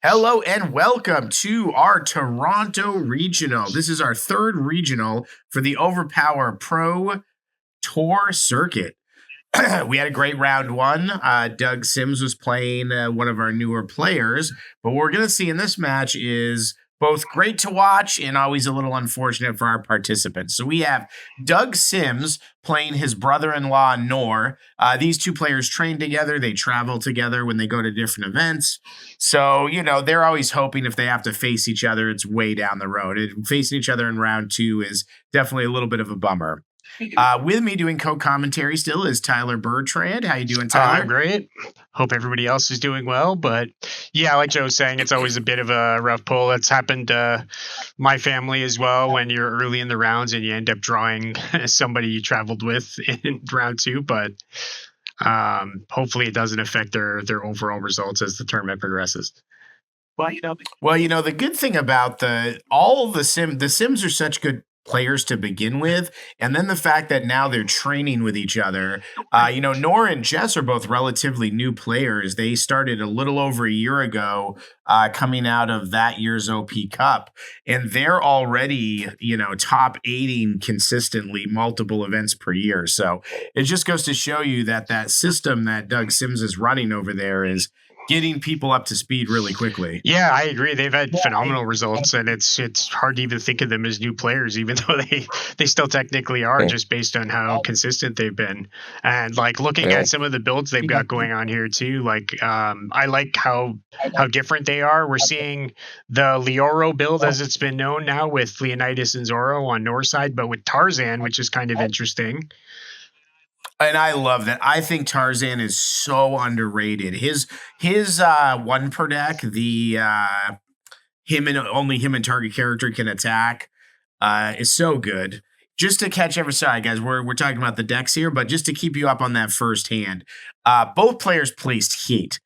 Hello and welcome to our Toronto Regional. This is our third regional for the Overpower Pro Tour circuit. We had a great round one. Doug Sims was playing one of our newer players, but what we're going to see in this match is both great to watch and always a little unfortunate for our participants. So we have Doug Sims playing his brother-in-law, Nor. These two players train together. They travel together when they go to different events. So, they're always hoping if they have to face each other, it's way down the road. Facing each other in round two is definitely a little bit of a bummer. With me doing co-commentary still is Tyler Bertrand. How you doing, Tyler? Great. Hope everybody else is doing well. But yeah, like Joe was saying, it's always a bit of a rough pull. It's happened to my family as well when you're early in the rounds and you end up drawing somebody you traveled with in round two. But hopefully it doesn't affect their overall results as the tournament progresses. Well, the good thing about the Sims are such good players to begin with, and then the fact that now they're training with each other. Nora and Jess are both relatively new players. They started a little over a year ago, coming out of that year's OP Cup, and they're already, top 8ing consistently multiple events per year. So it just goes to show you that system that Doug Sims is running over there is getting people up to speed really quickly. Yeah, I agree. They've had phenomenal results, and it's hard to even think of them as new players, even though they still technically are, just based on how consistent they've been. And like looking at some of the builds they've got going on here too, like I like how different they are. We're seeing the Leoro build as it's been known now with Leonidas and Zorro on North side, but with Tarzan, which is kind of interesting. And I love that. I think Tarzan is so underrated. His one per deck, the only him and target character can attack, is so good. Just to catch sorry guys, we're talking about the decks here, but just to keep you up on that first hand, both players placed heat.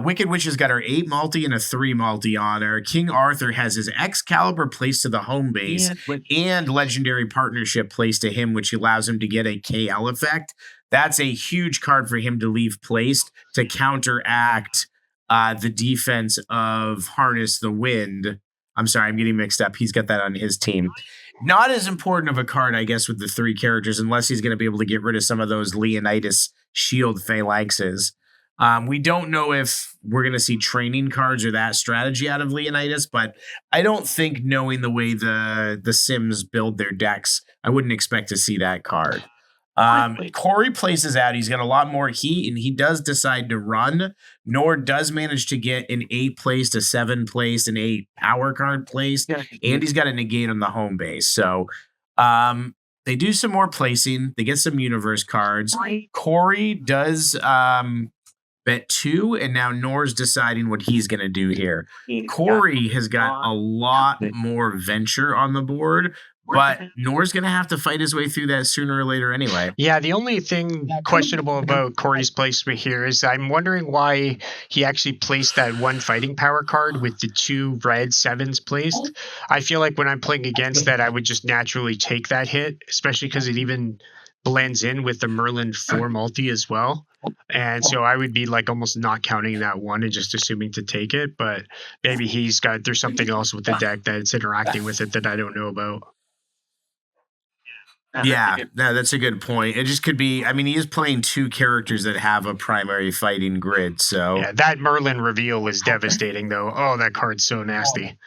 Wicked Witch has got her 8 multi and a 3 multi on her. King Arthur has his Excalibur placed to the home base and Legendary Partnership placed to him, which allows him to get a KL effect. That's a huge card for him to leave placed to counteract the defense of Harness the Wind. I'm sorry, I'm getting mixed up. He's got that on his team. Not as important of a card, I guess, with the 3 characters, unless he's going to be able to get rid of some of those Leonidas shield phalanxes. We don't know if we're going to see training cards or that strategy out of Leonidas, but I don't think, knowing the way the Sims build their decks, I wouldn't expect to see that card. Corey places out. He's got a lot more heat, and he does decide to run. Nor does manage to get an 8 placed, a 7 placed, an 8 power card placed, and he's got a negate on the home base. So they do some more placing. They get some universe cards. Corey does bet 2, and now Nor's deciding what he's going to do here. Corey has got a lot more venture on the board, but Nor's going to have to fight his way through that sooner or later anyway. Yeah, the only thing questionable about Corey's placement here is I'm wondering why he actually placed that 1 fighting power card with the 2 red 7s placed. I feel like when I'm playing against that, I would just naturally take that hit, especially because it even blends in with the Merlin 4 multi as well. And so I would be like almost not counting that 1 and just assuming to take it. But maybe there's something else with the deck that's interacting with it that I don't know about. Yeah, that's a good point. It just could be, he is playing 2 characters that have a primary fighting grid. So yeah, that Merlin reveal is devastating though. Oh, that card's so nasty.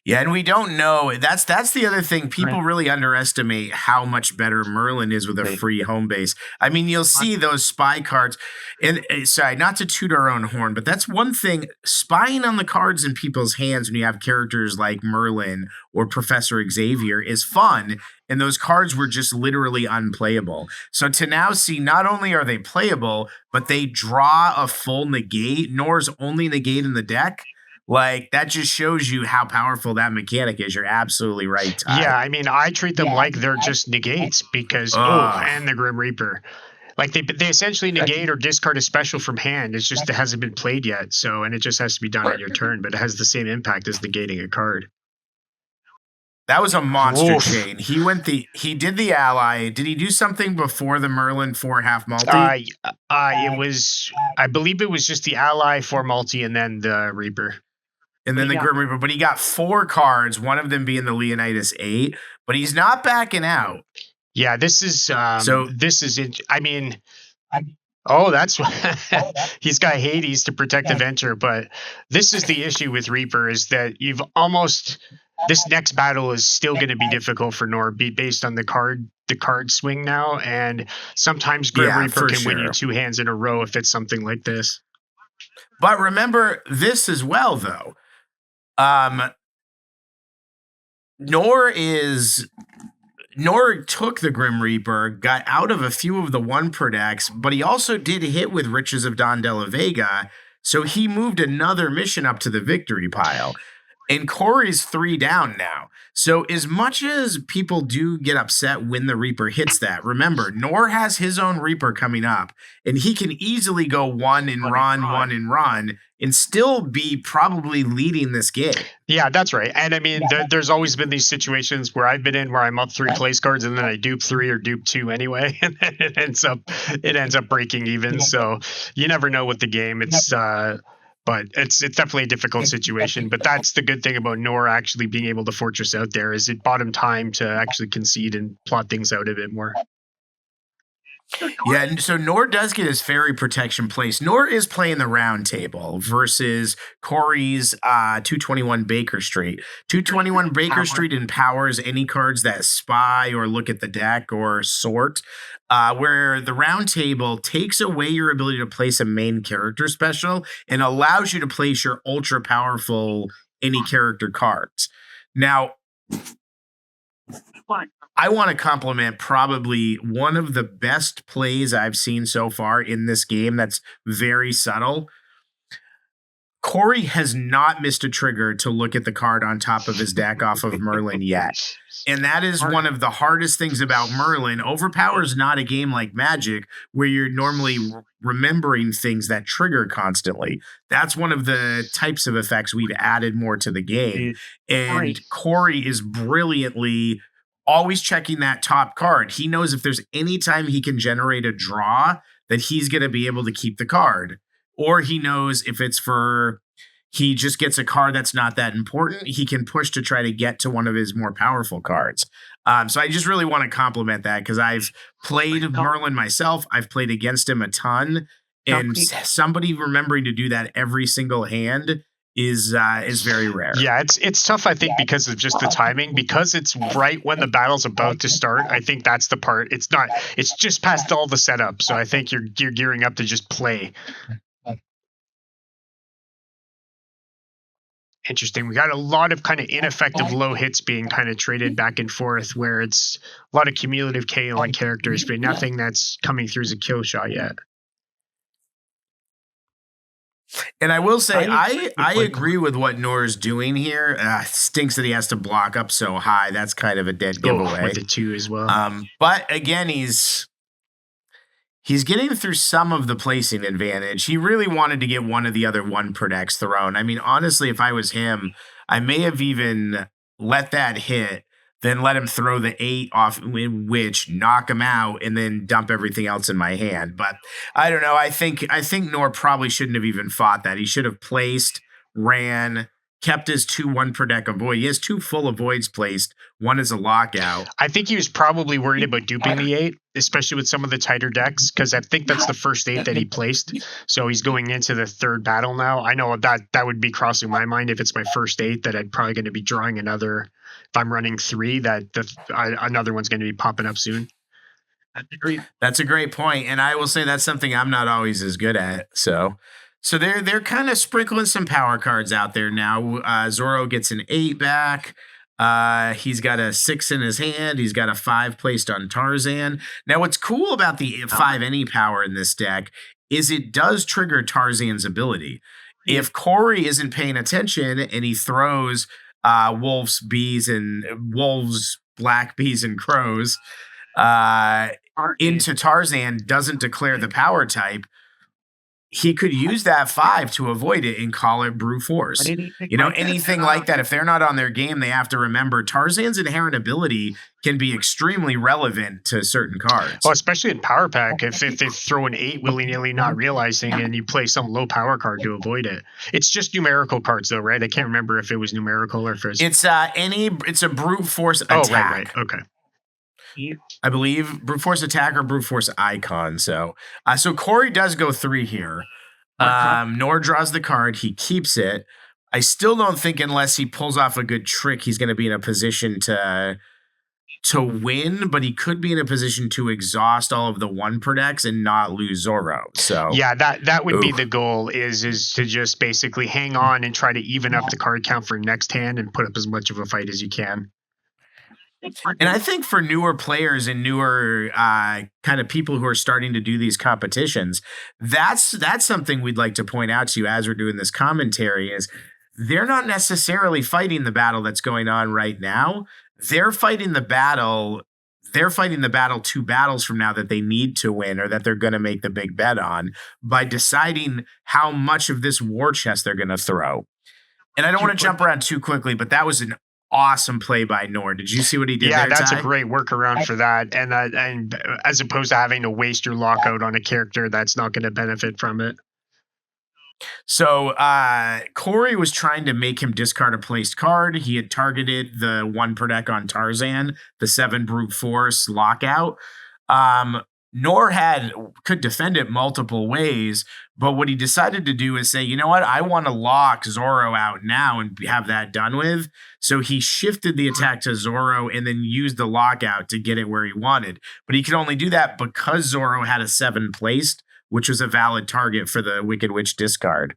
Yeah, and we don't know. That's the other thing. People really underestimate how much better Merlin is with a free home base. You'll see those spy cards. And sorry, not to toot our own horn, but that's one thing. Spying on the cards in people's hands when you have characters like Merlin or Professor Xavier is fun. And those cards were just literally unplayable. So to now see, not only are they playable, but they draw a full negate, Nor's only negate in the deck. Like, that just shows you how powerful that mechanic is. You're absolutely right, Ty. Yeah, I treat them like they're just negates because, and the Grim Reaper. Like, they essentially negate or discard a special from hand. It's just it hasn't been played yet, and it just has to be done on your turn, but it has the same impact as negating a card. That was a monster Oof. chain. He did the ally. Did he do something before the Merlin 4 half multi? It was, I believe it was just the ally for multi and then the Reaper. And then the Grim Reaper, but he got 4 cards, one of them being the Leonidas 8, but he's not backing out. Yeah, this is it. I mean, that's he's got Hades to protect the Venture, but this is the issue with Reaper is that this next battle is still going to be difficult for Nor based on the card swing now, and sometimes Grim Reaper can win you 2 hands in a row if it's something like this. But remember this as well, though. Nor took the Grim Reaper, got out of a few of the 1 per decks, but he also did hit with Riches of Don de la Vega, so he moved another mission up to the victory pile. And Corey's 3 down now. So as much as people do get upset when the Reaper hits that, remember, Nor has his own Reaper coming up, and he can easily go 1 and run, and still be probably leading this game. Yeah, that's right. And I mean, there's always been these situations where I've been in where I'm up 3 place cards and then I dupe 3 or dupe 2 anyway, and then it ends up breaking even. So you never know with the game. But it's definitely a difficult situation. But that's the good thing about Nor actually being able to fortress out there is it bought him time to actually concede and plot things out a bit more. Yeah, and so Nor does get his fairy protection placed. Nor is playing the round table versus Corey's 221 Baker Street. 221 Baker Street empowers any cards that spy or look at the deck or sort, where the round table takes away your ability to place a main character special and allows you to place your ultra powerful any character cards. Now, I want to compliment probably one of the best plays I've seen so far in this game that's very subtle. Corey has not missed a trigger to look at the card on top of his deck off of Merlin yet. And that is one of the hardest things about Merlin. Overpower is not a game like Magic where you're normally remembering things that trigger constantly. That's one of the types of effects we've added more to the game. And Corey is brilliantly always checking that top card. He knows if there's any time he can generate a draw that he's going to be able to keep the card. Or he knows if it's he just gets a card that's not that important, he can push to try to get to one of his more powerful cards. So I just really want to compliment that because I've played Merlin myself. I've played against him a ton. And somebody remembering to do that every single hand is very rare. Yeah, it's tough, I think, because of just the timing. Because it's right when the battle's about to start. I think that's the part. It's just past all the setup. So I think you're gearing up to just play. Interesting. We got a lot of kind of ineffective low hits being kind of traded back and forth where it's a lot of cumulative KO on characters, but nothing that's coming through as a kill shot yet. And I will say, I agree with what Nor's doing here. Stinks that he has to block up so high. That's kind of a dead giveaway. With the 2 as well. But again, he's getting through some of the placing advantage. He really wanted to get one of the other 1 per decks thrown. I mean, honestly, if I was him, I may have even let that hit, then let him throw the 8 off, which knock him out, and then dump everything else in my hand. But I don't know. I think Nor probably shouldn't have even fought that. He should have placed, ran, kept his 2 1 per deck avoid. He has 2 full avoids placed. 1 is a lockout. I think he was probably worried about duping the 8, especially with some of the tighter decks, because I think that's the first 8 that he placed. So he's going into the 3rd battle now. I know that would be crossing my mind if it's my first 8 that I'm probably going to be drawing another. If I'm running 3, that another one's going to be popping up soon. That's a great point, and I will say that's something I'm not always as good at. So they're kind of sprinkling some power cards out there now. Zorro gets an 8 back. He's got a 6 in his hand. He's got a 5 placed on Tarzan. Now, what's cool about the 5 any power in this deck is it does trigger Tarzan's ability. If Corey isn't paying attention and he throws wolves, black bees, and crows into Tarzan, doesn't declare the power type, he could use that 5 to avoid it and call it brute force. Anything like that. If they're not on their game, they have to remember Tarzan's inherent ability can be extremely relevant to certain cards. Well, especially in power pack, if they throw an 8 willy-nilly not realizing and you play some low power card to avoid it. It's just numerical cards though, right? I can't remember if it was numerical or if it's a brute force attack. Oh, right. Okay. I believe brute force attack or brute force icon. So Corey does go 3 here. Nor draws the card. He keeps it. I still don't think unless he pulls off a good trick, he's going to be in a position to win, but he could be in a position to exhaust all of the 1 per decks and not lose Zorro. So yeah, that would be the goal is to just basically hang on and try to even up the card count for next hand and put up as much of a fight as you can. And I think for newer players and newer kind of people who are starting to do these competitions, that's something we'd like to point out to you as we're doing this commentary is they're not necessarily fighting the battle that's going on right now. They're fighting the battle 2 battles from now that they need to win or that they're going to make the big bet on by deciding how much of this war chest they're going to throw. And I don't want to jump around too quickly, but that was an awesome play by Nor. Did you see what he did there, that's Ty? a great workaround for that. And as opposed to having to waste your lockout on a character that's not going to benefit from it. So Corey was trying to make him discard a placed card. He had targeted the 1 per deck on Tarzan, the 7 brute force lockout. Nor could defend it multiple ways, but what he decided to do is say, you know what, I want to lock Zorro out now and have that done with. So he shifted the attack to Zorro and then used the lockout to get it where he wanted. But he could only do that because Zorro had a 7 placed, which was a valid target for the Wicked Witch discard.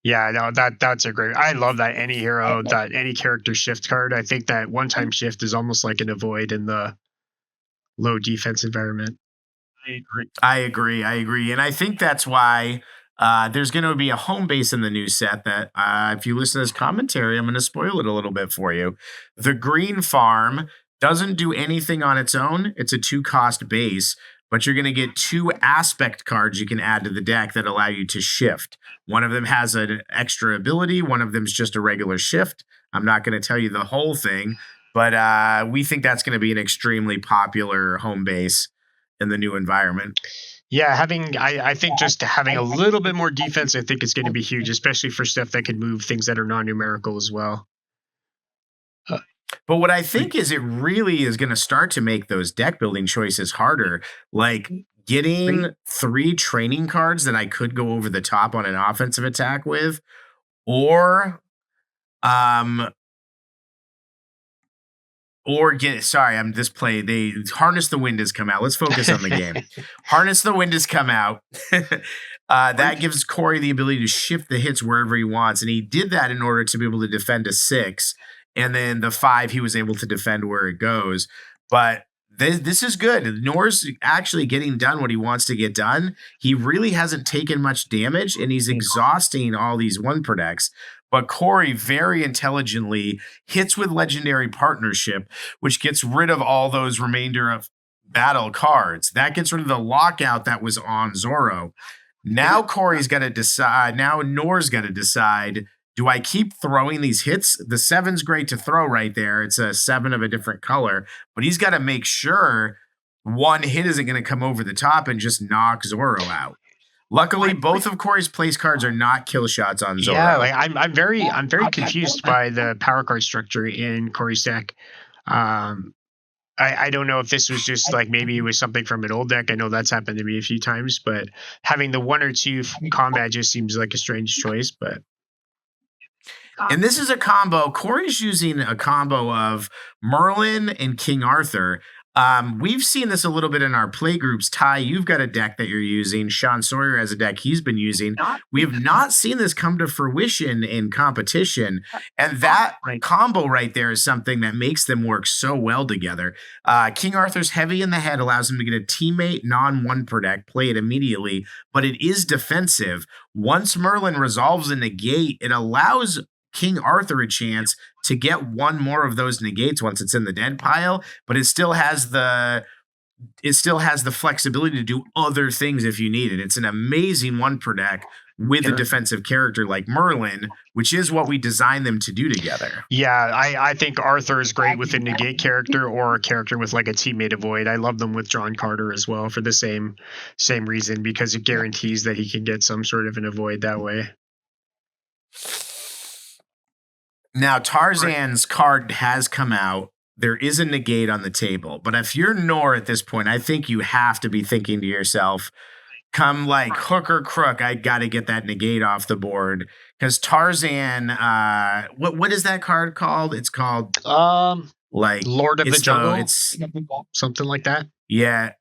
Yeah, no, that's a great. I love that any hero, that any character shift card. I think that one-time shift is almost like an avoid in the low defense environment. I agree. And I think that's why there's going to be a home base in the new set that if you listen to this commentary, I'm going to spoil it a little bit for you. The Green Farm doesn't do anything on its own. It's a 2-cost base, but you're going to get 2 aspect cards you can add to the deck that allow you to shift. One of them has an extra ability. One of them is just a regular shift. I'm not going to tell you the whole thing, but we think that's going to be an extremely popular home base in the new environment. Yeah, I think just having a little bit more defense, I think is going to be huge, especially for stuff that can move things that are non-numerical as well. But what I think is it really is going to start to make those deck building choices harder. Like getting 3 training cards that I could go over the top on an offensive attack with, or Harness the Wind has come out. Let's focus on the game. Harness the Wind has come out. That gives Corey the ability to shift the hits wherever he wants. And he did that in order to be able to defend a 6. And then the 5, he was able to defend where it goes. But this is good. Nor's actually getting done what he wants to get done. He really hasn't taken much damage, and he's exhausting all these 1 per decks. But Corey very intelligently hits with Legendary Partnership, which gets rid of all those remainder of battle cards. That gets rid of the lockout that was on Zorro. Now Corey's got to decide. Now Nor's got to decide, do I keep throwing these hits? The 7's great to throw right there. It's a 7 of a different color. But he's got to make sure 1 hit isn't going to come over the top and just knock Zorro out. Luckily, both of Corey's place cards are not kill shots on Zorro. Yeah, like I'm very confused by the power card structure in Corey's deck. I don't know if this was just like maybe it was something from an old deck. I know that's happened to me a few times, but having the 1 or 2 combat just seems like a strange choice. But and this is a combo. Corey's using a combo of Merlin and King Arthur. We've seen this a little bit in our play groups. Ty, you've got a deck that you're using. Sean Sawyer has a deck he's been using. We have not seen this come to fruition in competition. And that combo right there is something that makes them work so well together. King Arthur's heavy in the head allows him to get a teammate non-1 per deck, play it immediately, but it is defensive. Once Merlin resolves a negate, it allows King Arthur a chance to get 1 more of those negates once it's in the dead pile, but it still has the it still has the flexibility to do other things if you need it. It's an amazing one per deck with a defensive character like Merlin, which is what we designed them to do together. Yeah, I think Arthur is great with a negate character or a character with like a teammate avoid. I love them with John Carter as well for the same reason, because it guarantees that he can get some sort of an avoid that way. Now, Tarzan's card has come out. There is a negate on the table. But if you're Nor at this point, I think you have to be thinking to yourself, come like hook or crook, I got to get that negate off the board. Because Tarzan, what is that card called? It's called like Lord of the Jungle. It's something like that. Yeah.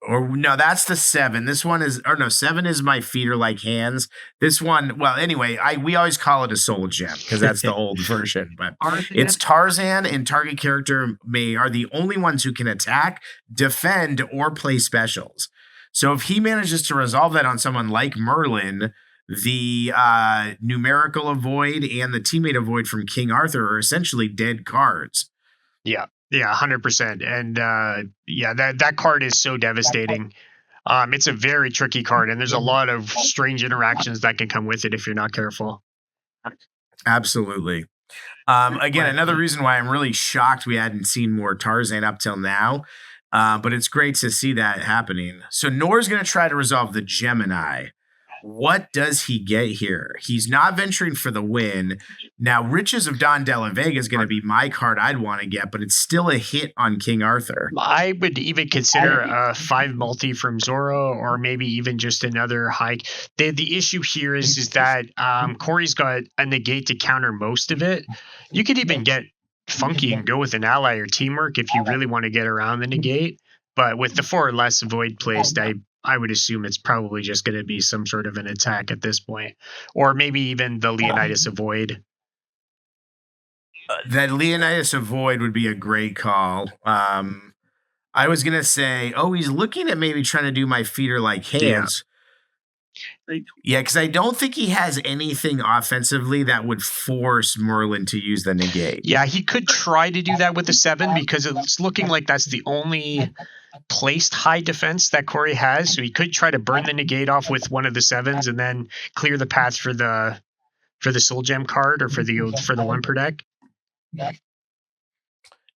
Or no, that's the 7. This one is, or no, 7 is my feet are like hands. This one, well, anyway, we always call it a soul gem because that's the old version. But it's Tarzan and target character are the only ones who can attack, defend, or play specials. So if he manages to resolve that on someone like Merlin, the numerical avoid and the teammate avoid from King Arthur are essentially dead cards. Yeah. Yeah, 100%. And that card is so devastating. It's a very tricky card, and there's a lot of strange interactions that can come with it if you're not careful. Absolutely. Again, another reason why I'm really shocked we hadn't seen more Tarzan up till now, but it's great to see that happening. So Nor's going to try to resolve the Gemini. What does he get here? He's not venturing for the win. Now, Riches of Don Della Vega is going to be my card I'd want to get, but it's still a hit on King Arthur. I would even consider a 5 multi from Zorro, or maybe even just another high. The issue here is that Corey's got a negate to counter most of it. You could even get funky and go with an ally or teamwork if you really want to get around the negate. But with the 4 or less avoid placed, I would assume it's probably just going to be some sort of an attack at this point. Or maybe even the Leonidas avoid. That Leonidas avoid would be a great call. I was going to say, he's looking at maybe trying to do my feet are like hands. Yeah, because I don't think he has anything offensively that would force Merlin to use the negate. Yeah, he could try to do that with the 7 because it's looking like that's the only placed high defense that Corey has. So he could try to burn the negate off with one of the 7s and then clear the path for the soul gem card or for the 1 per deck.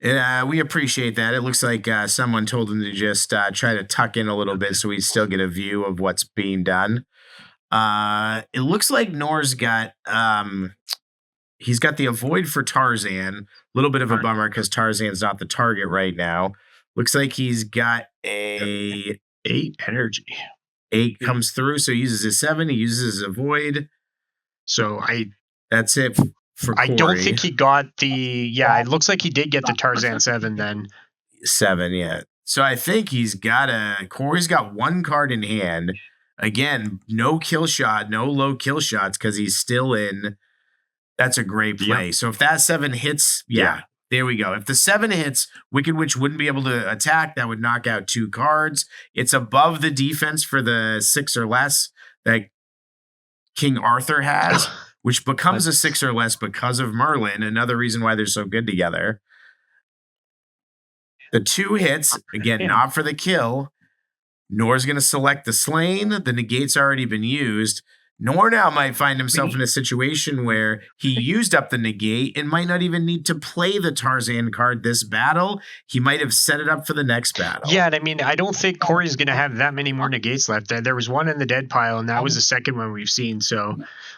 We appreciate that. It looks like someone told him to just try to tuck in a little bit so we still get a view of what's being done. It looks like Nor's got he's got the avoid for Tarzan. A little bit of a bummer because Tarzan's not the target right now. Looks like he's got a 8 energy. 8 comes through, so he uses his 7. He uses his avoid. So that's it for Corey. I don't think he got the. Yeah, it looks like he did get the Tarzan 7 then. 7, yeah. So I think Corey's got 1 card in hand. Again, no kill shot, no low kill shots because he's still in. That's a great play. Yep. So if that 7 hits, yeah. There we go. If the 7 hits, Wicked Witch wouldn't be able to attack. That would knock out 2 cards. It's above the defense for the 6 or less that King Arthur has, which becomes a 6 or less because of Merlin. Another reason why they're so good together. The 2 hits, again, not for the kill. Nor's going to select the slain. The negate's already been used. Nor now might find himself in a situation where he used up the negate and might not even need to play the Tarzan card this battle. He might have set it up for the next battle. Yeah, I mean, I don't think Corey's going to have that many more negates left. There was 1 in the dead pile, and that was the second one we've seen. So,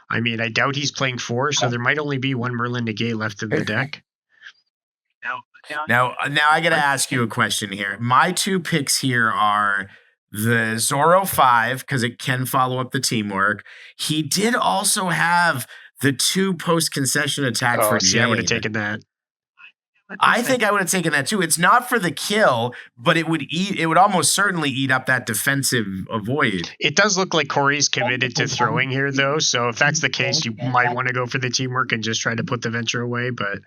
I mean, I doubt he's playing 4, so there might only be 1 Merlin negate left in the deck. Now I got to ask you a question here. My 2 picks here are the Zorro 5, because it can follow up the teamwork. He did also have the 2 post-concession attack for Jane. I would have taken that. I think I would have taken that too. It's not for the kill, but it would almost certainly eat up that defensive avoid. It does look like Corey's committed to throwing here, though. So if that's the case, you might want to go for the teamwork and just try to put the venture away. But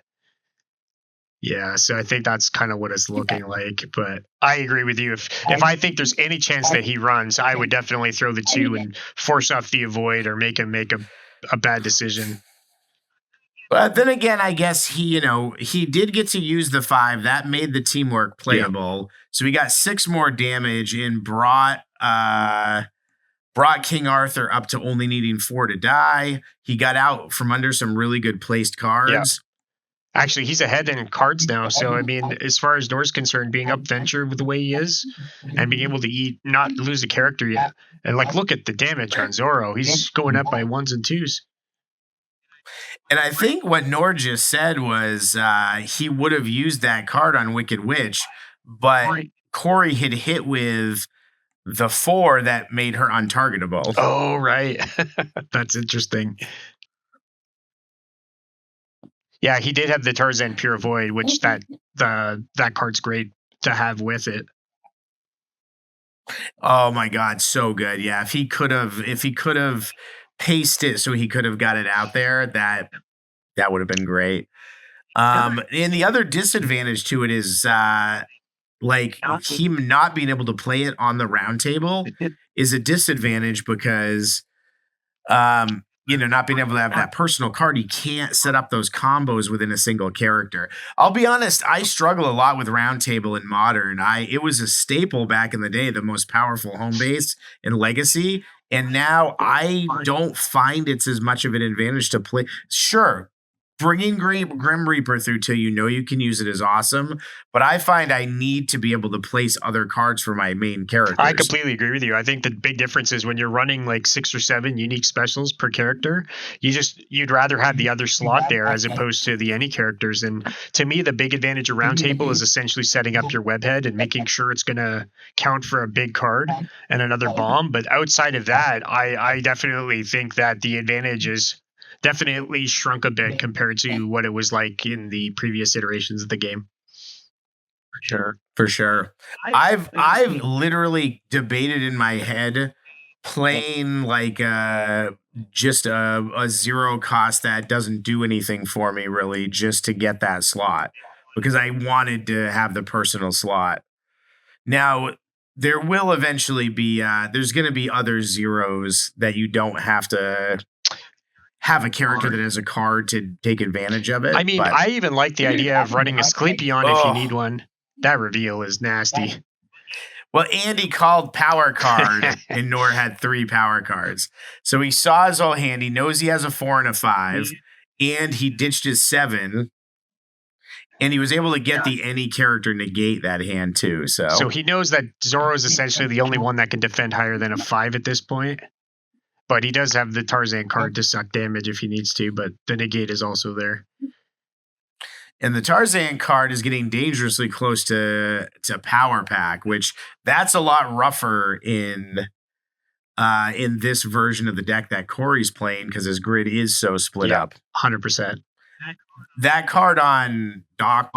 yeah, so I think that's kind of what it's looking like. But I agree with you. If I think there's any chance that he runs, I would definitely throw the 2 and force off the avoid or make him make a bad decision. But then again, I guess he did get to use the 5. That made the teamwork playable. So he got 6 more damage and brought King Arthur up to only needing 4 to die. He got out from under some really good placed cards. Actually, he's ahead in cards now. So, I mean, as far as Nor's concerned, being up venture with the way he is and being able to not lose a character yet. And, like, look at the damage on Zoro. He's going up by 1s and 2s. And I think what Nor just said was he would have used that card on Wicked Witch, but Corey had hit with the 4 that made her untargetable. Oh, right. That's interesting. Yeah, he did have the Tarzan Pure Void, which that card's great to have with it. Oh my God, so good. Yeah, if he could have paced it so he could have got it out there, that would have been great. And the other disadvantage to it is like him not being able to play it on the round table is a disadvantage because not being able to have that personal card, you can't set up those combos within a single character. I'll be honest, I struggle a lot with round table in Modern. It was a staple back in the day, the most powerful home base in Legacy. And now I don't find it's as much of an advantage to play. Sure, bringing Grim Reaper through till you can use it is awesome, but I find I need to be able to place other cards for my main characters. I completely agree with you. I think the big difference is when you're running like 6 or 7 unique specials per character, you'd rather have the other slot there as opposed to the any characters. And to me, the big advantage of Roundtable is essentially setting up your webhead and making sure it's going to count for a big card and another bomb. But outside of that, I definitely think that the advantage is definitely shrunk a bit compared to what it was like in the previous iterations of the game. For sure. I've literally debated in my head playing like just a 0 cost that doesn't do anything for me really, just to get that slot because I wanted to have the personal slot. Now there will eventually be there's going to be other zeros that you don't have to have a character that has a card to take advantage of it. I mean, I even like the idea of running a Sclepion if you need one. That reveal is nasty. Well, Andy called power card, and Nor had 3 power cards. So he saw his whole hand. He knows he has a 4 and a 5, and he ditched his 7. And he was able to get the any character negate that hand too. So he knows that Zoro is essentially the only one that can defend higher than a 5 at this point. But he does have the Tarzan card to suck damage if he needs to, but the negate is also there. And the Tarzan card is getting dangerously close to power pack, which that's a lot rougher in this version of the deck that Corey's playing because his grid is so split up. 100%. That card on Doc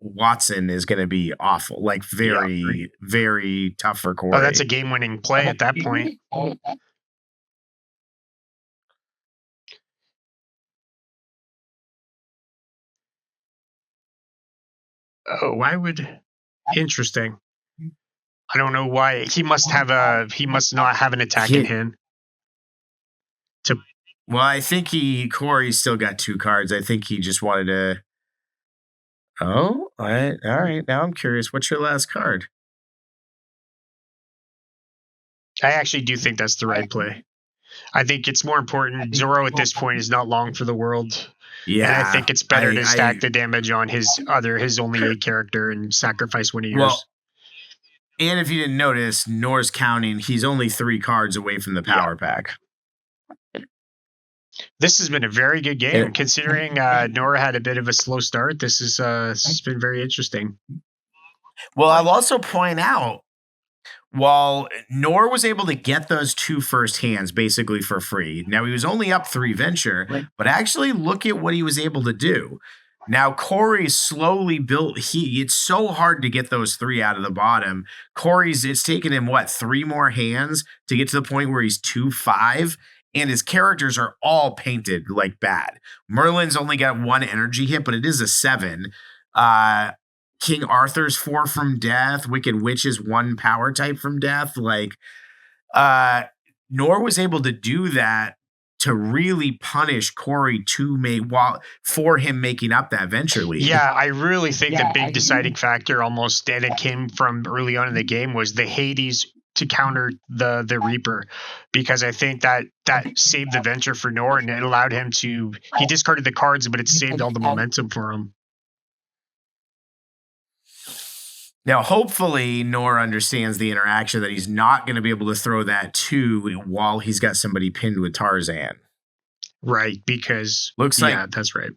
Watson is going to be awful, like very, very tough for Corey. Oh, that's a game-winning play at that point. Oh, why would? Interesting. I don't know why he must not have an attack in hand. Well, I think Corey's still got 2 cards. I think he just wanted to. Oh, all right. Now I'm curious. What's your last card? I actually do think that's the right play. I think it's more important. Zoro at this point is not long for the world. Yeah, and I think it's better to stack the damage on his only 8 character and sacrifice one of yours. Well, and if you didn't notice, Nor's counting. He's only 3 cards away from the power pack. This has been a very good game, considering Nor had a bit of a slow start. This has been very interesting. Well, I'll also point out, while Nor was able to get those 2 first hands basically for free, now he was only up 3 venture, but actually look at what he was able to do. Now Corey slowly built. It's so hard to get those 3 out of the bottom. It's taken him 3 more hands to get to the point where he's 2-5, and his characters are all painted like bad. Merlin's only got 1 energy hit, but it is a 7. King Arthur's 4 from death. Wicked Witch is 1 power type from death. Nor was able to do that to really punish Corey for him making up that venture lead. Yeah, I really think the big deciding factor almost, and it came from early on in the game, was the Hades to counter the Reaper, because I think that saved the venture for Nor, and it allowed him to, he discarded the cards, but it saved all the momentum for him. Now, hopefully, Nor understands the interaction that he's not going to be able to throw that 2 while he's got somebody pinned with Tarzan. Right, because yeah, that's right.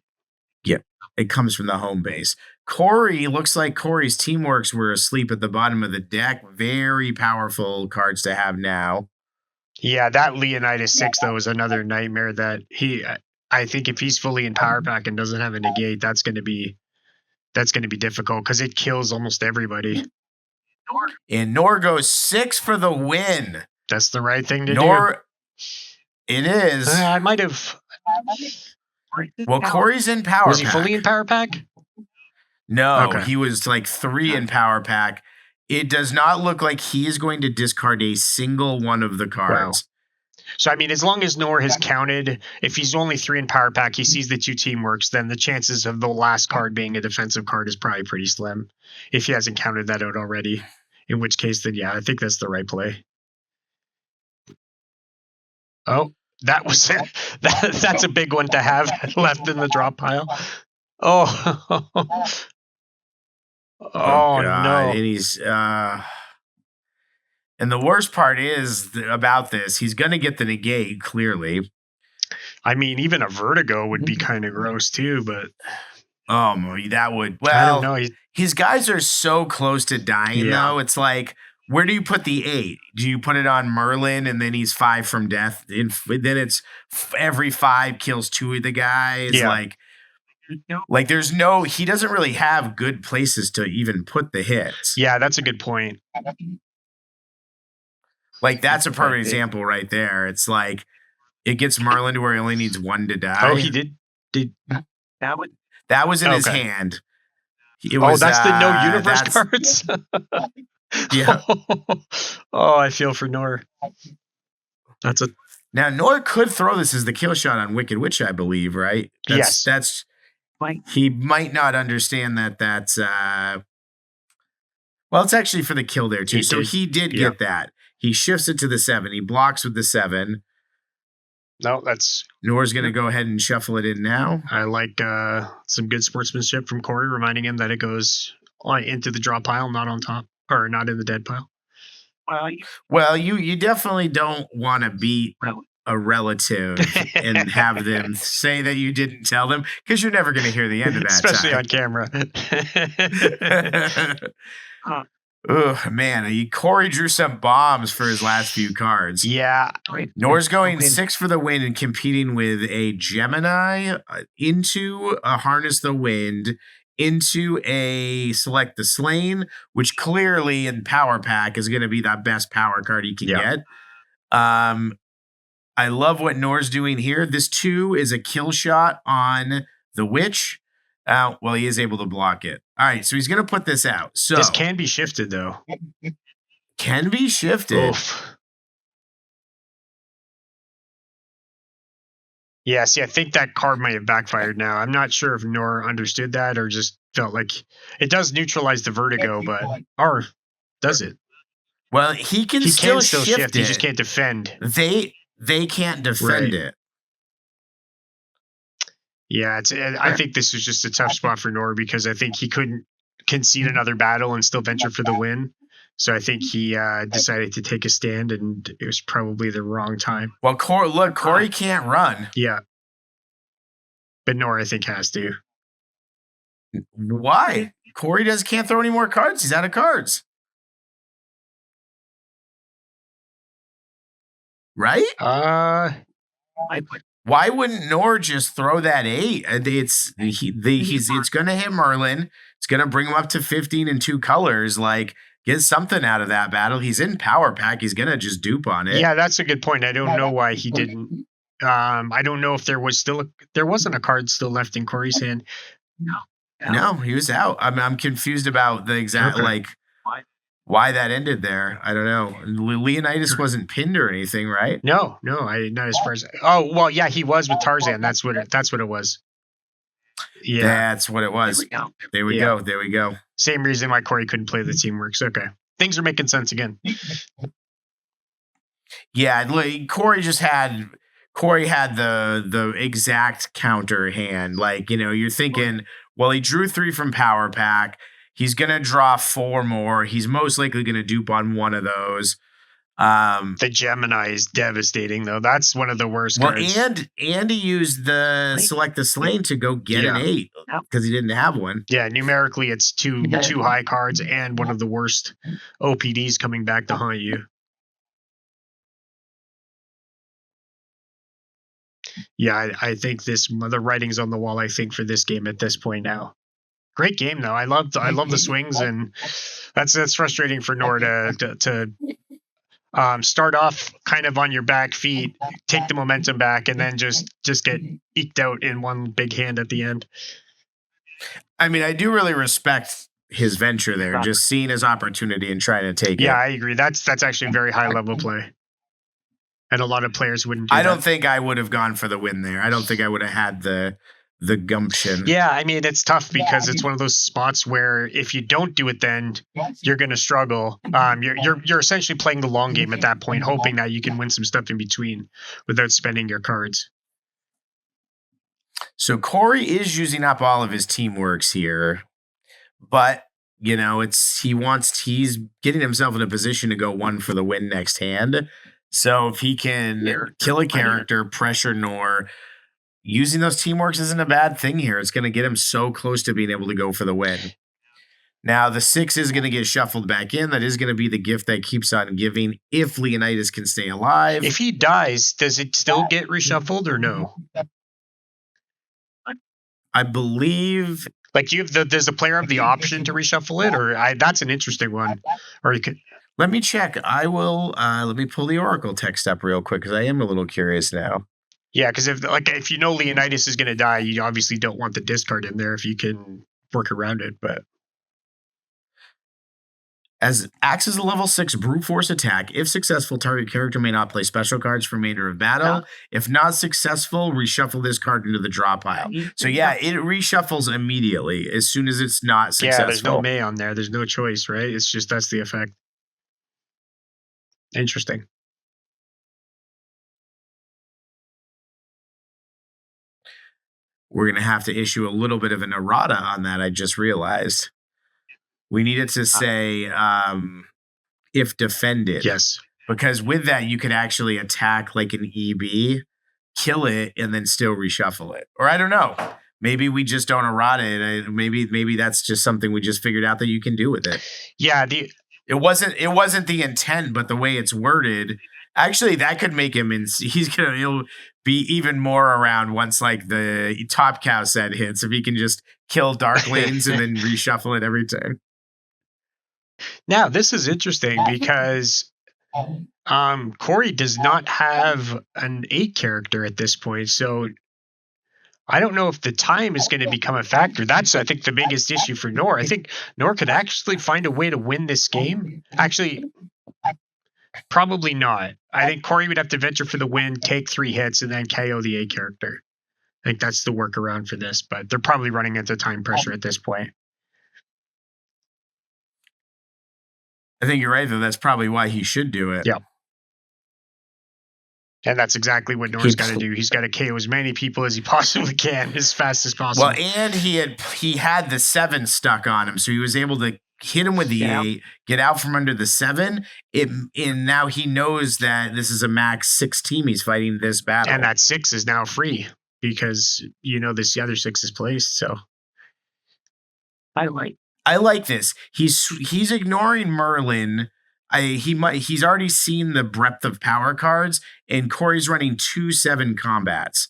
Yeah, it comes from the home base. Corey, looks like Corey's teamworks were asleep at the bottom of the deck. Very powerful cards to have now. Yeah, that Leonidas 6, though, is another nightmare that I think if he's fully in power pack and doesn't have a negate, that's going to be difficult because it kills almost everybody. And Nor goes 6 for the win. That's the right thing to do. It is. I might have. Well, Corey's in power pack. Was he fully in power pack? No, okay. He was like 3 in power pack. It does not look like he is going to discard a single one of the cards. Wow. So, I mean, as long as Nor has counted, if he's only 3 in power pack, he sees the 2 teamworks, then the chances of the last card being a defensive card is probably pretty slim if he hasn't counted that out already. In which case, then, yeah, I think that's the right play. Oh, that was it. That's a big one to have left in the drop pile. Oh, oh no. And he's and the worst part is about this, he's going to get the negate, clearly. I mean, even a vertigo would be kind of gross too, but that would, well, I don't know. His guys are so close to dying though. It's like, where do you put the 8? Do you put it on Merlin and then he's 5 from death? And then it's every 5 kills 2 of the guys. Yeah. Like there's no, he doesn't really have good places to even put the hits. Yeah, that's a good point. Like that's a perfect example right there. It's like it gets Merlin to where he only needs 1 to die. Oh, he did that was in his hand. That's the no universe cards. Yeah. Oh, I feel for Nor. Now Nor could throw this as the kill shot on Wicked Witch, I believe, right? That's he might not understand that. That's well, it's actually for the kill there too. He did get that. He shifts it to the 7. He blocks with the 7. No, that's Nor's going to go ahead and shuffle it in now. I like some good sportsmanship from Corey, reminding him that it goes into the draw pile, not on top. Or not in the dead pile. Well, you definitely don't want to beat a relative and have them say that you didn't tell them, because you're never going to hear the end of that. Especially on camera. Oh, man. Corey drew some bombs for his last few cards. Yeah. Nor's going 6 for the win and competing with a Gemini into a Harness the Wind, into a Select the Slain, which clearly in power pack is going to be the best power card he can get. I love what Nor's doing here. This 2 is a kill shot on the Witch. Well, he is able to block it. All right, so he's going to put this out. So this can be shifted, though. Can be shifted. Oof. Yeah, see, I think that card might have backfired now. I'm not sure if Nor understood that or just felt like it does neutralize the vertigo, or does it? Well, he can still shift it. He just can't defend. They can't defend it. Yeah, I think this was just a tough spot for Nor because I think he couldn't concede another battle and still venture for the win. So I think he decided to take a stand, and it was probably the wrong time. Well, Corey can't run. Yeah. But Nor, I think, has to. Why? Corey can't throw any more cards. He's out of cards. Right? Why wouldn't Nor just throw that 8? It's going to hit Merlin. It's going to bring him up to 15 in 2 colors. Like, get something out of that battle. He's in power pack. He's going to just dupe on it. Yeah, that's a good point. I don't know why he didn't. I don't know if there wasn't a card still left in Corey's hand. No, he was out. I'm confused about the exact Why that ended there, I don't know. Leonidas wasn't pinned or anything, right? No, not as far as. Oh well, yeah, he was with Tarzan. That's what it was. Yeah, That's what it was. There we Yeah. go. There we go. same reason why Corey couldn't play the Teamworks. Okay, things are making sense again. Yeah, Corey had the exact counter hand. Like, you're thinking, well, he drew 3 from Power Pack. He's gonna draw 4 more. He's most likely gonna dupe on one of those. The Gemini is devastating, though. That's one of the worst cards. And he used the select the slain to go get an 8 because he didn't have one. Yeah, numerically, it's two high cards and one of the worst OPDs coming back to haunt you. Yeah, I think the writing's on the wall. I think for this game at this point now. Great game though. I love the swings, and that's frustrating for Nor to start off kind of on your back feet, take the momentum back, and then just get eked out in one big hand at the end. I mean, I do really respect his venture there, just seeing his opportunity and trying to take it. Yeah, I agree. That's actually a very high level play. And a lot of players wouldn't do that. I don't think I would have gone for the win there. I don't think I would have had the gumption. Yeah, I mean, it's tough because it's one of those spots where if you don't do it, then you're going to struggle. You're essentially playing the long game at that point, hoping that you can win some stuff in between without spending your cards. So Corey is using up all of his Teamworks here, but he's getting himself in a position to go 1 for the win next hand. So if he can kill a character, pressure Nor, using those Teamworks isn't a bad thing here. It's going to get him so close to being able to go for the win. Now, the 6 is going to get shuffled back in. That is going to be the gift that keeps on giving if Leonidas can stay alive. If he dies, does it still get reshuffled or no? I believe... Like, does the player have the option to reshuffle it? Or that's an interesting one. Or you could... Let me check. I will. Let me pull the Oracle text up real quick because I am a little curious now. Yeah, because if you know Leonidas is going to die, you obviously don't want the discard in there if you can work around it. But as acts as a level 6 brute force attack, if successful, target character may not play special cards for remainder of battle. If not successful, reshuffle this card into the draw pile. So yeah, it reshuffles immediately as soon as it's not successful. Yeah, there's no May on there. There's no choice, right? It's just that's the effect. Interesting. We're going to have to issue a little bit of an errata on that, I just realized. We needed to say if defended. Yes. Because with that, you could actually attack like an EB, kill it, and then still reshuffle it. Or I don't know. Maybe we just don't errata it. Maybe that's just something we just figured out that you can do with it. Yeah, it wasn't the intent, but the way it's worded, actually, that could make him he'll be even more around once like the top cow set hits. If he can just kill Darklings and then reshuffle it every time. Now, this is interesting because Corey does not have an 8 character at this point, so I don't know if the time is going to become a factor. That's, I think, the biggest issue for Nor. I think Nor could actually find a way to win this game. Actually, probably not. I think Corey would have to venture for the win, take 3 hits, and then KO the 8 character. I think that's the workaround for this, but they're probably running into time pressure at this point. I think you're right, though. That's probably why he should do it. Yeah. And that's exactly what Nor's got to do. He's got to KO as many people as he possibly can as fast as possible. Well, and he had the 7 stuck on him, so he was able to hit him with the 8, get out from under the 7. And now he knows that this is a max 6 team he's fighting this battle. And that 6 is now free because this other 6 is placed. So I like this. He's ignoring Merlin. He's already seen the breadth of power cards, and Corey's running 2 7 combats.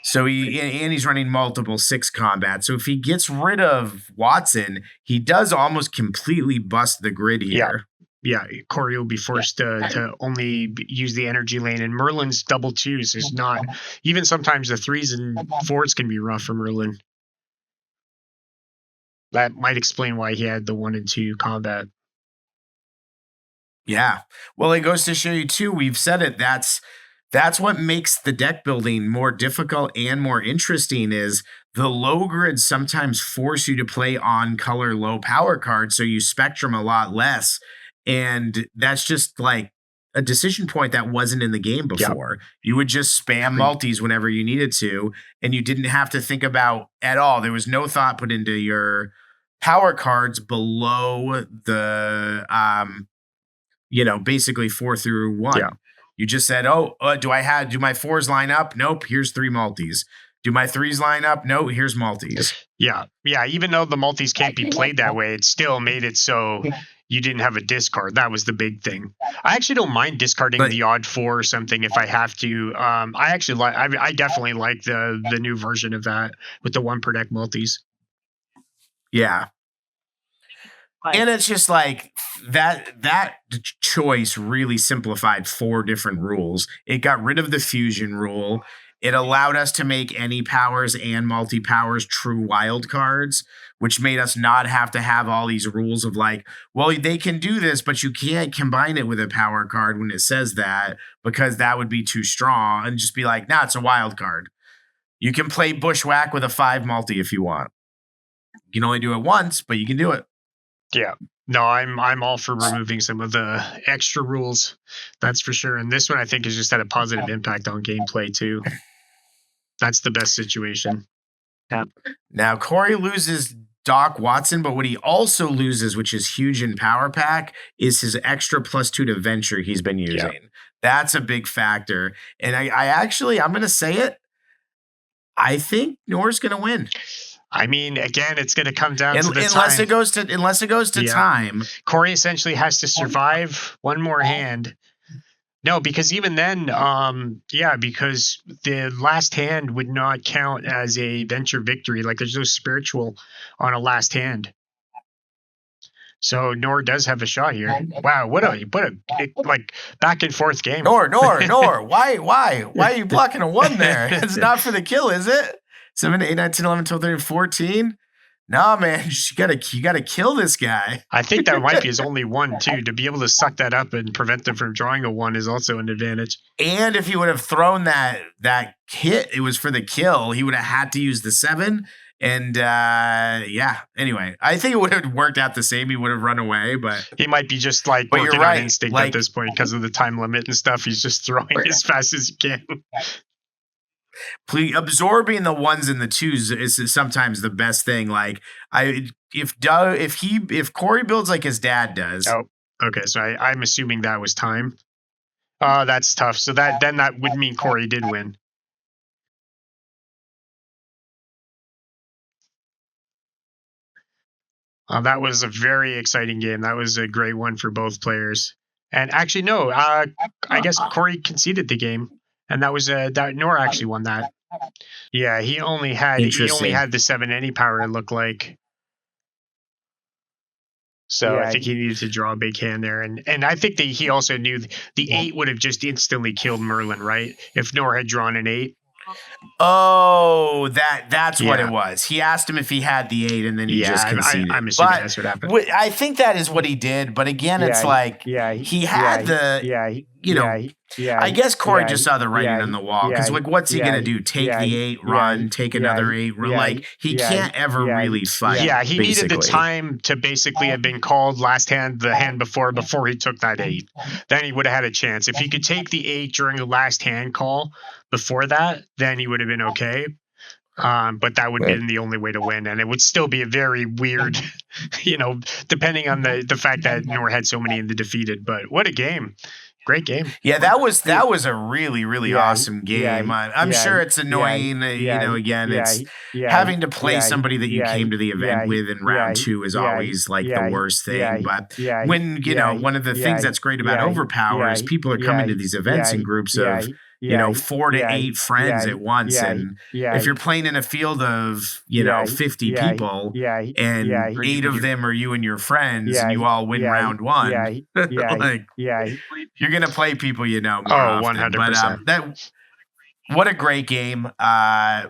So he's running multiple 6 combats. So if he gets rid of Watson, he does almost completely bust the grid here. Yeah, Corey will be forced to only use the energy lane, and Merlin's double 2s is not. Even sometimes the 3s and 4s can be rough for Merlin. That might explain why he had the 1 and 2 combat. Yeah. Well, it goes to show you too, we've said it, that's what makes the deck building more difficult and more interesting is the low grids sometimes force you to play on color low power cards, so you spectrum a lot less. And that's just like a decision point that wasn't in the game before. You would just spam multis whenever you needed to, and you didn't have to think about at all. There was no thought put into your power cards below the basically 4 through 1. Yeah. You just said, do my 4s line up? Nope, here's 3 multis. Do my 3s line up? No, here's multis. Yeah. Even though the multis can't be played that way, it still made it so you didn't have a discard. That was the big thing. I actually don't mind discarding the odd 4 or something if I have to. I definitely like the new version of that with the 1 per deck multis. Yeah. And it's just like that choice really simplified 4 different rules. It got rid of the fusion rule. It allowed us to make any powers and multi-powers true wild cards, which made us not have to have all these rules of like, well, they can do this, but you can't combine it with a power card when it says that, because that would be too strong, and just be like, nah, it's a wild card. You can play Bushwhack with a 5 multi if you want. You can only do it once, but you can do it. Yeah. No, I'm all for removing some of the extra rules. That's for sure. And this one I think has just had a positive impact on gameplay too. That's the best situation. Yeah. Now Corey loses Doc Watson, but what he also loses, which is huge in Power Pack, is his extra +2 to venture he's been using. Yeah. That's a big factor. And I'm going to say it. I think Nor's going to win. I mean, again, it's going to come down to the unless time. Unless it goes to time. Corey essentially has to survive one more hand. No, because even then, because the last hand would not count as a venture victory. Like there's no spiritual on a last hand. So Nor does have a shot here. Wow, what a like back and forth game. Nor. Why are you blocking a 1 there? It's not for the kill, is it? 7, 8, 9, 10, 11, 12, 13, 14. Nah, man, you gotta kill this guy. I think that might be his only 1 too. To be able to suck that up and prevent them from drawing a 1 is also an advantage. And if he would have thrown that hit, it was for the kill. He would have had to use the 7. And anyway, I think it would have worked out the same. He would have run away, but he might be just like working on instinct at this point because of the time limit and stuff. He's just throwing as fast as he can. Absorbing the 1s and the 2s is sometimes the best thing. Like if Corey builds like his dad does. Oh, okay. So I'm assuming that was time. That's tough. So that would mean Corey did win. That was a very exciting game. That was a great one for both players. And actually, no, I guess Corey conceded the game. And that was that Nor actually won that. Yeah, he only had the 7 any power, it looked like. So I think he needed to draw a big hand there. And I think that he also knew the 8 would have just instantly killed Merlin, right? If Nor had drawn an 8. Oh, that's what it was. He asked him if he had the 8, and then he just conceded. I'm assuming that's what happened. I think that is what he did. But again, it's like he had the. I guess Corey just saw the writing on the wall, because like, what's he gonna do? Take the 8, run, take another 8, like he can't ever really fight. Yeah, he needed the time to basically have been called last hand, the hand before he took that 8. Then he would have had a chance. If he could take the 8 during the last hand call before that, then he would have been okay. But that would have been the only way to win, and it would still be a very weird, depending on the fact that Nor had so many in the defeated. But what a game. Great game. Yeah, that was a really, really awesome game. I'm sure it's annoying. Again, it's having to play somebody that you came to the event with in round 2 is always like the worst thing. But when one of the things that's great about Overpower is people are coming to these events in groups of 4 to 8 friends at once, and if you're playing in a field of 50 people, and 8 of them are you and your friends, and you all win round 1, like you're gonna play people more often. 100%. But What a great game.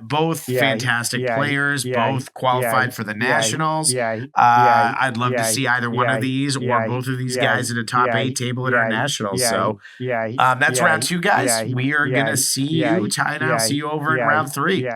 Both fantastic players, both qualified for the Nationals. I'd love to see either one of these or both of these guys at a top 8 table at our Nationals. So that's round 2, guys. We are going to see you, Ty, and I'll see you over in round 3.